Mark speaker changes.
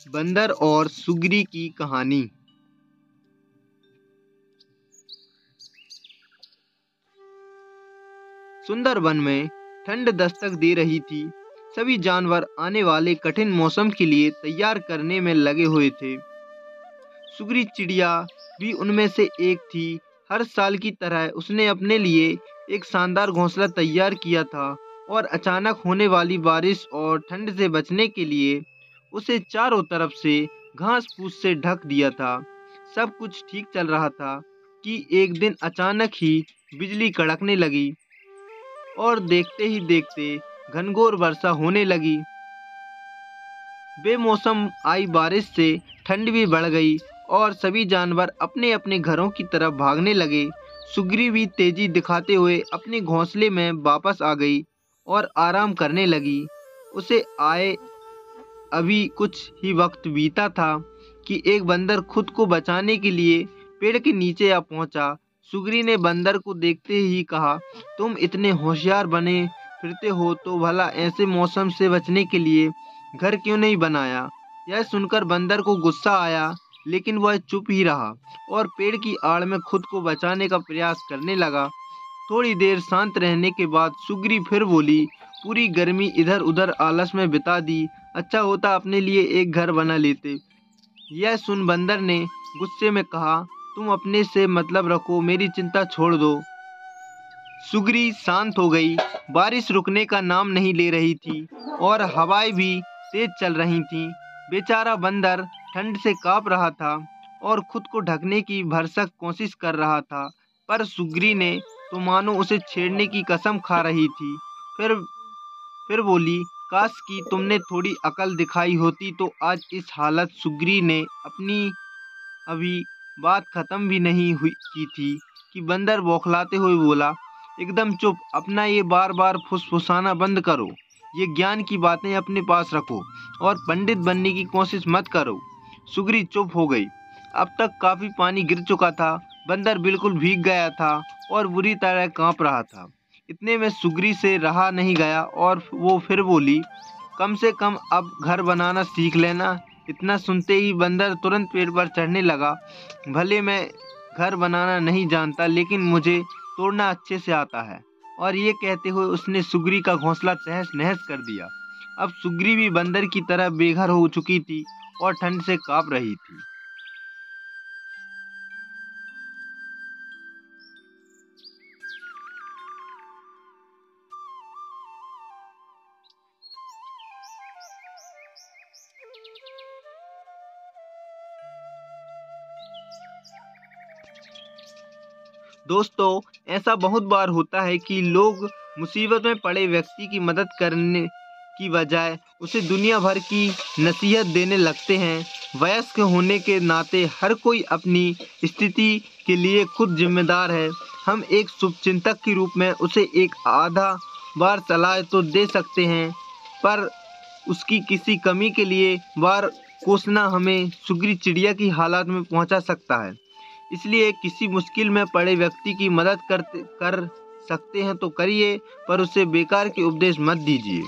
Speaker 1: बंदर और सुग्री की कहानी। सुंदर वन में ठंड दस्तक दे रही थी। सभी जानवर आने वाले कठिन मौसम के लिए तैयार करने में लगे हुए थे। सुग्री चिड़िया भी उनमें से एक थी। हर साल की तरह उसने अपने लिए एक शानदार घोंसला तैयार किया था और अचानक होने वाली बारिश और ठंड से बचने के लिए उसे चारों तरफ से घास फूस से ढक दिया था। सब कुछ ठीक चल रहा था कि एक दिन अचानक ही बिजली कड़कने लगी और देखते ही देखते घनघोर वर्षा होने लगी। बेमौसम आई बारिश से ठंड भी बढ़ गई और सभी जानवर अपने अपने घरों की तरफ भागने लगे। सुग्री भी तेजी दिखाते हुए अपने घोंसले में वापस आ गई और आराम करने लगी। उसे आए अभी कुछ ही वक्त बीता था कि एक बंदर खुद को बचाने के लिए पेड़ के नीचे आ पहुंचा। सुग्री ने बंदर को देखते ही कहा, तुम इतने होशियार बने फिरते हो तो भला ऐसे मौसम से बचने के लिए घर क्यों नहीं बनाया। यह सुनकर बंदर को गुस्सा आया, लेकिन वह चुप ही रहा और पेड़ की आड़ में खुद को बचाने का प्रयास करने लगा। थोड़ी देर शांत रहने के बाद सुग्री फिर बोली, पूरी गर्मी इधर उधर आलस में बिता दी, अच्छा होता अपने लिए एक घर बना लेते। यह सुन बंदर ने गुस्से में कहा, तुम अपने से मतलब रखो, मेरी चिंता छोड़ दो। सुग्री शांत हो गई। बारिश रुकने का नाम नहीं ले रही थी और हवाएं भी तेज चल रही थीं। बेचारा बंदर ठंड से कांप रहा था और खुद को ढकने की भरसक कोशिश कर रहा था, पर सुग्री ने तो मानो उसे छेड़ने की कसम खा रही थी। फिर बोली, काश कि तुमने थोड़ी अकल दिखाई होती तो आज इस हालत। सुग्री ने अपनी अभी बात खत्म भी नहीं हुई की थी कि बंदर बौखलाते हुए बोला, एकदम चुप, अपना ये बार बार फुसफुसाना बंद करो। ये ज्ञान की बातें अपने पास रखो और पंडित बनने की कोशिश मत करो। सुग्री चुप हो गई। अब तक काफी पानी गिर चुका था। बंदर बिल्कुल भीग गया था और बुरी तरह कांप रहा था। इतने में सुग्री से रहा नहीं गया और वो फिर बोली, कम से कम अब घर बनाना सीख लेना। इतना सुनते ही बंदर तुरंत पेड़ पर चढ़ने लगा। भले मैं घर बनाना नहीं जानता, लेकिन मुझे तोड़ना अच्छे से आता है। और ये कहते हुए उसने सुग्री का घोंसला तहस नहस कर दिया। अब सुग्री भी बंदर की तरह बेघर हो चुकी थी और ठंड से कांप रही थी। दोस्तों, ऐसा बहुत बार होता है कि लोग मुसीबत में पड़े व्यक्ति की मदद करने की बजाय उसे दुनिया भर की नसीहत देने लगते हैं। वयस्क होने के नाते हर कोई अपनी स्थिति के लिए खुद जिम्मेदार है। हम एक शुभचिंतक के रूप में उसे एक आधा बार सलाह तो दे सकते हैं, पर उसकी किसी कमी के लिए बार कोसना हमें सुग्री चिड़िया की हालत में पहुंचा सकता है। इसलिए किसी मुश्किल में पड़े व्यक्ति की मदद कर सकते हैं तो करिए, पर उसे बेकार के उपदेश मत दीजिए।